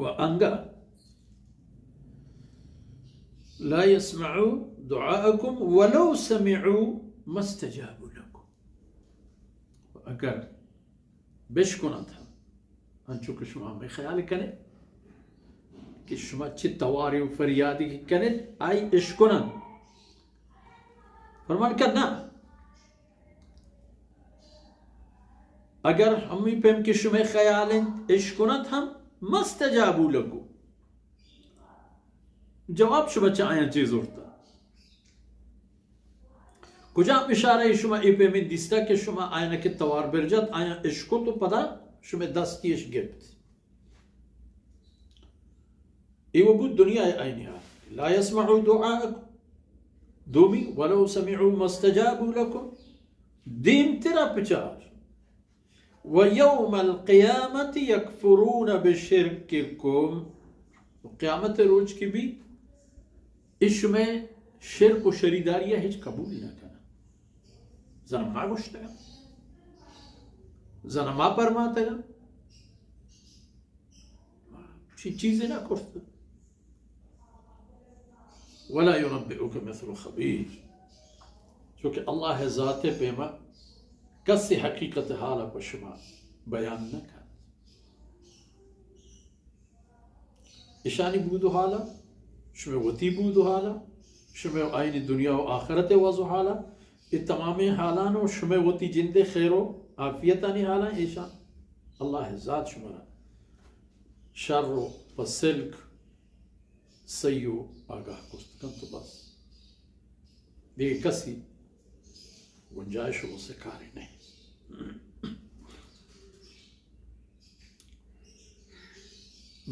وانگا لا يسمعوا دعاءكم ولو سمعوا ما استجابوا لكم. اگر بشکنند هم انچو که شما می خیال کنید که شما چه تواری و فریادی که کنید آئی اشکنند. فرمان کہ نہ اگر ہمی پیم که شما خیالیں اشکنند هم ما استجابوا لكم. جواب شما چه آیان چیز ارتا کجا اشاره شما ای پیمین دیستا که شما آیانه که توار برجد آیان اشکو تو پدا شما دستیش گرفت. ایو بود دنیا آینی ها لا يسمعوا دعاءكم دومی ولو سمعوا ما استجابوا لكم دیم ترا پچار ويوم القيامة يكفرون بشرككم. قیامت روز کی بھی اس میں شرک و شریداریہ ہیچ قبول نہ کرنا. زنما گوشتا گا زنما پرماتا گا چیزیں نہ کرتا. ولا ينبئك مثل خبیر چونکہ اللہ ذات پیما کسی حقیقت حالا پشما بیان نہ کر. اشانی بودو حالا شمی وطی بودو حالا شمی آئین دنیا و آخرت وضو حالا یہ تمام حالان و شمی وطی جند خیر و عافیتانی حالا ایشان اللہ ذات شمرا شر و سلک سیو آگاہ کست کن تو بس دیکھ کسی گنجائش و سے کاری نہیں.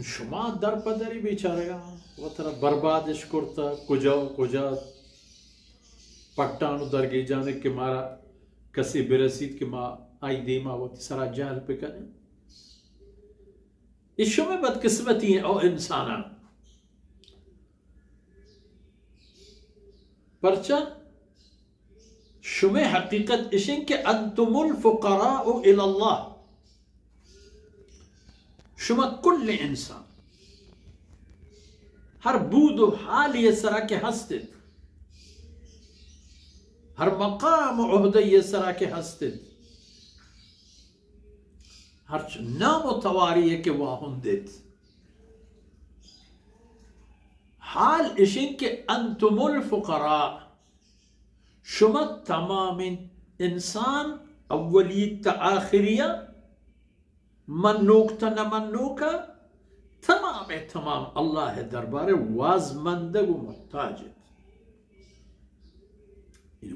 شما در پدری بیچاره گا و ترا بربادش کرتا کجا پکتانو درگی جانے کہ مارا کسی برسید کہ ما آئی دیما و سرا جہل پہ کریں. اس شما بدقسمتی ہیں او انسانا پرچا شما حقیقت اشن کہ انتم الفقراء الى اللہ. شما کل انسان ہر بود و حال یہ سرا کے ہستید ہر مقام و عہدہ یہ سرا کے ہستید ہر نام و تواری ہے کہ واہن دیت. حال اشن کہ انتم الفقراء شما تمام انسان اولی تا آخریہ منوک تا نمنوکا تمام اللہ دربار وازمندگ و محتاجت.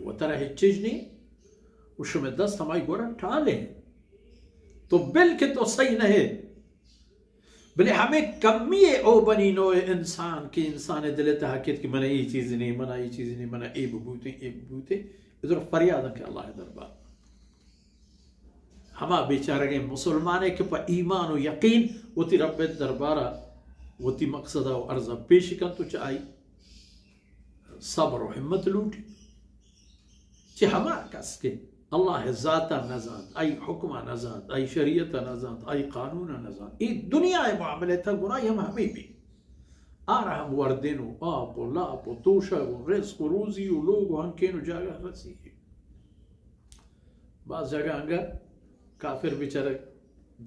وہ طرح ہی چیز نہیں و شما دست ہمائی گورا ٹھالے تو بلکہ تو صحیح نہیں بلے ہمیں کمی او بنی نوع انسان کی انسان دلتا حقیقت کہ منہ ای چیز نہیں منہ ای ببوتے ادھر فریاد کہ اللہ دربار ہما بیچارہ گئے مسلمانے کے پا ایمان و یقین وہ تی رب دربارہ وہ تی مقصدہ و عرضہ پیش کن تو چاہی صبر و حمت لوٹی چی ہما کس کے اللہ ذاتہ نزاد ای حکمہ نزاد ای شریعتہ نزاد ای قانونہ نزاد ای دنیا معاملے تھا گناہ ہم ہمیں بھی آرہا ہم وردن و آپ و لاپ و توشہ و رزق و روزی و لوگ و ہنکین و جاگہ رسی بعض جگہ انگر کافر بیچارہ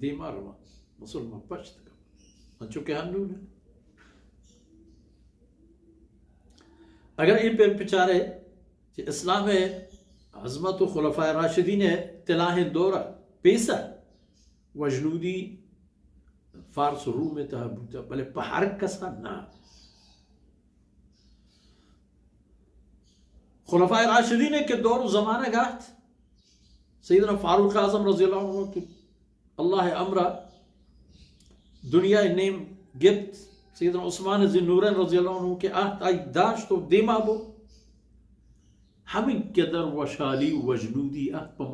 دیما روا مسلمان پچھت کر انچو کہ ہنون ہے. اگر ان پہ پچارے اسلام عظمت و خلفاء راشدین تلاہ دورہ پیسا وجنودی فارس و روم تحبوتا بلے پہر کسا نا خلفاء راشدین کے دور و زمانہ گاہت سیدنا فاروق اعظم رضی اللہ عنہ تو اللہ امرہ دنیا نیم گفت سیدنا عثمان ذی نورین رضی اللہ عنہ کے آہت آئی داشت و دیما بو ہمیں قدر وشالی و وجنودی آہت پا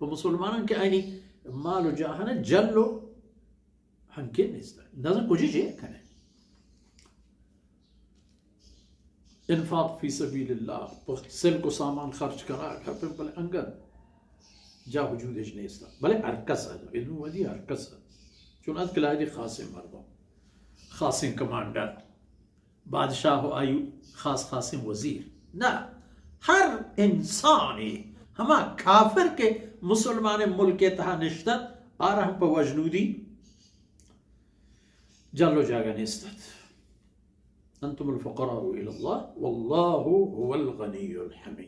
مسلمانا کے آئینی مال و جاہانا جلو ہنکے نیستا نظر کجی جے کنے انفاق فی سبیل اللہ سل کو سامان خرچ کرا پھر بلے انگر جا وجود اجنیستا بلے ارکس ہے علم ودی ارکس ہے چونات کلائی دی خاص مردوں خاصیں کمانڈر، بادشاہ ہو آیو خاص خاصیں وزیر، نہ ہر انسانی ہما کافر کے مسلمان ملک تہا نشتت آر ہم پا وجنودی جلو جاگا نستت انتم الفقراء الى اللہ واللہ هو الغنی الحمید.